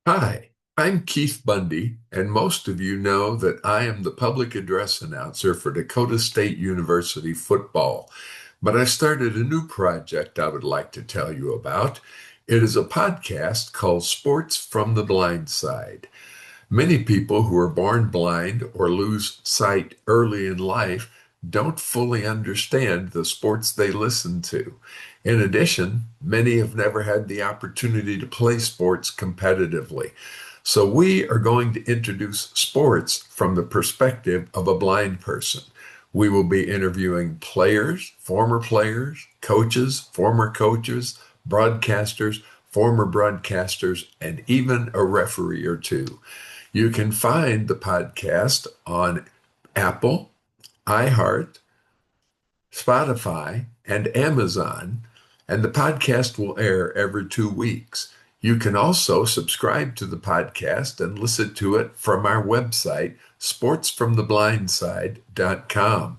Hi, I'm Keith Bundy, and most of you know that I am the public address announcer for Dakota State University football. But I started a new project I would like to tell you about. It is a podcast called Sports from the Blind Side. Many people who are born blind or lose sight early in life don't fully understand the sports they listen to. In addition, many have never had the opportunity to play sports competitively. So, we are going to introduce sports from the perspective of a blind person. We will be interviewing players, former coaches, broadcasters, former broadcasters, and even a referee or two. You can find the podcast on Apple, iHeart, Spotify, and Amazon, and the podcast will air every 2 weeks. You can also subscribe to the podcast and listen to it from our website, sportsfromtheblindside.com.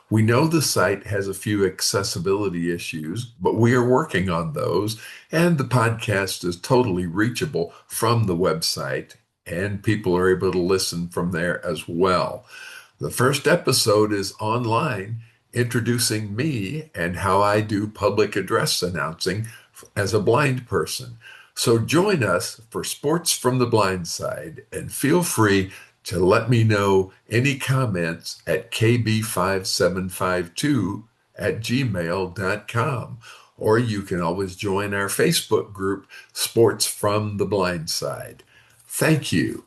We know the site has a few accessibility issues, but we are working on those, and the podcast is totally reachable from the website, and people are able to listen from there as well. The first episode is online, introducing me and how I do public address announcing as a blind person. So join us for Sports from the Blind Side, and feel free to let me know any comments at kb5752@gmail.com. Or you can always join our Facebook group, Sports from the Blind Side. Thank you.